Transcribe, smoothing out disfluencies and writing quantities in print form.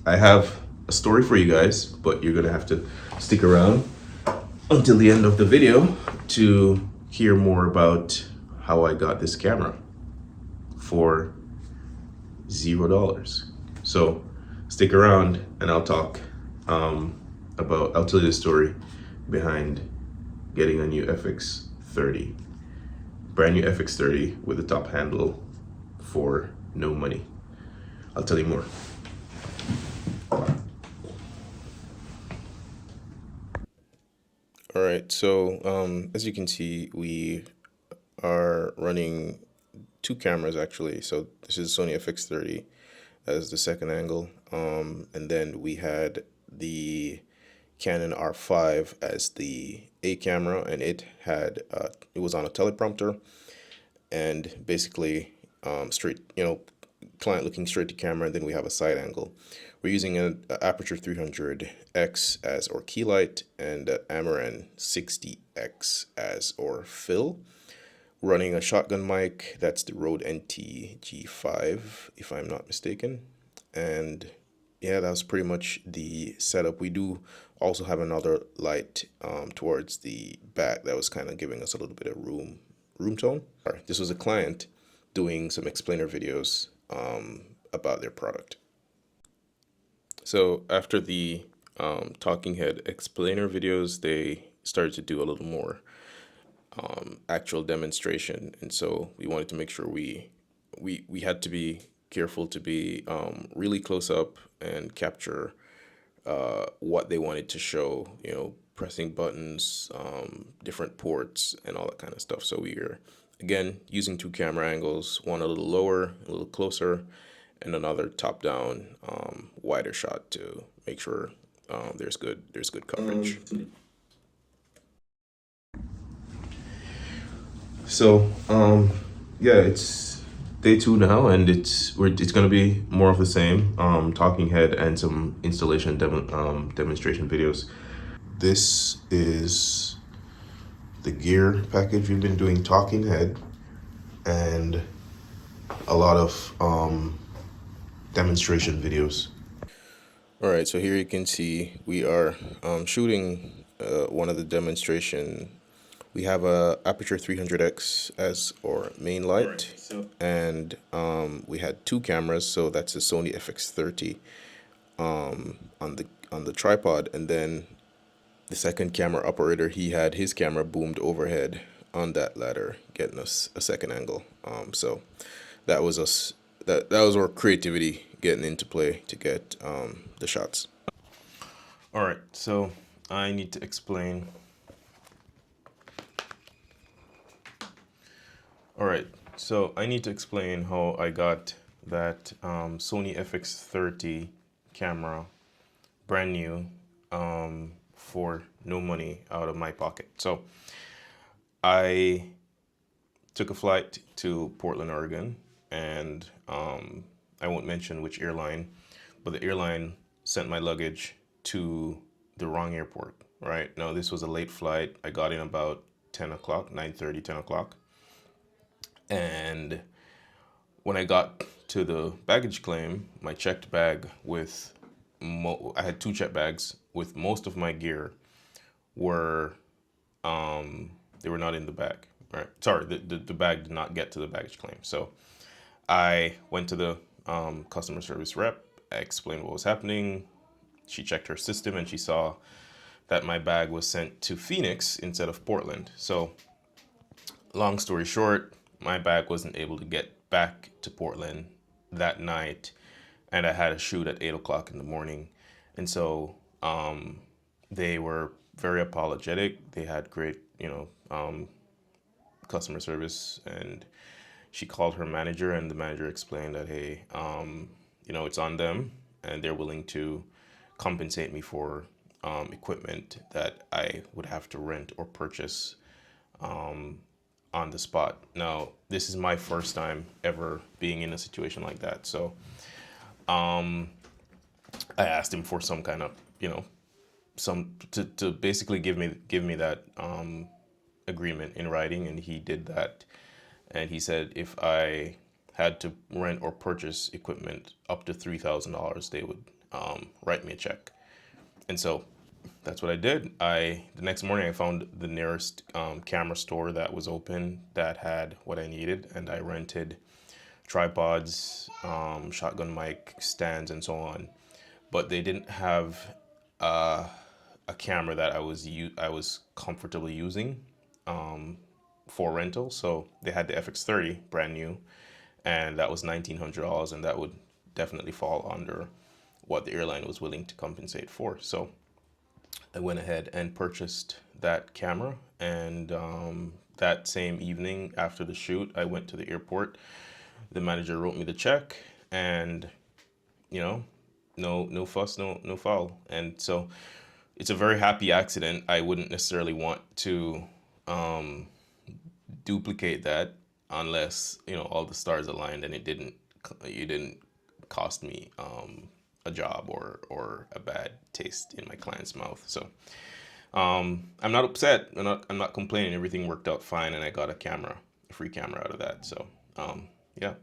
I have a story for you guys, but you're gonna have to stick around until the end of the video to hear more about how I got this camera for $0. So stick around and I'll talk I'll tell you the story behind getting a new FX30, brand new FX30 with a top handle for no money. I'll tell you more. All right, so as you can see, we are running two cameras actually. So this is Sony FX30 as the second angle, and then we had the Canon R5 as the A camera, and it was on a teleprompter, and basically straight, client looking straight to camera, and then we have a side angle. We're using an aperture 300X as our key light and Amaran 60X as our fill. Running a shotgun mic, that's the Rode NT G5, if I'm not mistaken. And yeah, that was pretty much the setup. We do also have another light towards the back that was kind of giving us a little bit of room tone. This was a client doing some explainer videos about their product. So after the talking head explainer videos, they started to do a little more actual demonstration, and so we wanted to make sure we had to be careful to be really close up and capture what they wanted to show, pressing buttons, different ports and all that kind of stuff. So we are again using two camera angles, one a little lower, a little closer, and another top down, wider shot to make sure there's good coverage. So yeah, it's day 2 now, and it's gonna be more of the same, talking head and some installation demonstration videos. This is the gear package. We've been doing talking head and a lot of demonstration videos. All right, so here you can see we are shooting one of the demonstration. We have a aperture 300X as our main light, and we had two cameras. So that's a Sony FX30 on the tripod, and then the second camera operator, he had his camera boomed overhead on that ladder, getting us a second angle. So that was us. That was our creativity getting into play to get the shots. All right, so I need to explain. All right, so I need to explain how I got that Sony FX30 camera, brand new, for no money out of my pocket. So I took a flight to Portland, Oregon, and I won't mention which airline, but the airline sent my luggage to the wrong airport, right? Now, this was a late flight. I got in about 10 o'clock, 9:30, 10 o'clock. And when I got to the baggage claim, my checked bag with, I had two checked bags with most of my gear were, they were not in the bag, right? Sorry, the bag did not get to the baggage claim. So I went to the customer service rep. I explained what was happening. She checked her system and she saw that my bag was sent to Phoenix instead of Portland. So long story short, my bag wasn't able to get back to Portland that night, and I had a shoot at 8 o'clock in the morning. And so they were very apologetic. They had great, customer service, and she called her manager, and the manager explained that, hey, it's on them, and they're willing to compensate me for equipment that I would have to rent or purchase on the spot. Now, this is my first time ever being in a situation like that. So I asked him for some kind of, some to basically give me that agreement in writing, and he did that. And he said if I had to rent or purchase equipment up to $3,000, they would write me a check. And so that's what I did. The next morning I found the nearest camera store that was open that had what I needed, and I rented tripods, shotgun mic stands, and so on. But they didn't have a camera that I was comfortably using for rental. So they had the FX30 brand new, and that was $1,900, and that would definitely fall under what the airline was willing to compensate for. So I went ahead and purchased that camera, and that same evening after the shoot, I went to the airport. The manager wrote me the check, and you know, no fuss, no foul, and so it's a very happy accident. I wouldn't necessarily want to duplicate that unless all the stars aligned and it didn't cost me a job or a bad taste in my client's mouth. So I'm not upset. I'm not complaining. Everything worked out fine, and I got a free camera out of that. So yeah.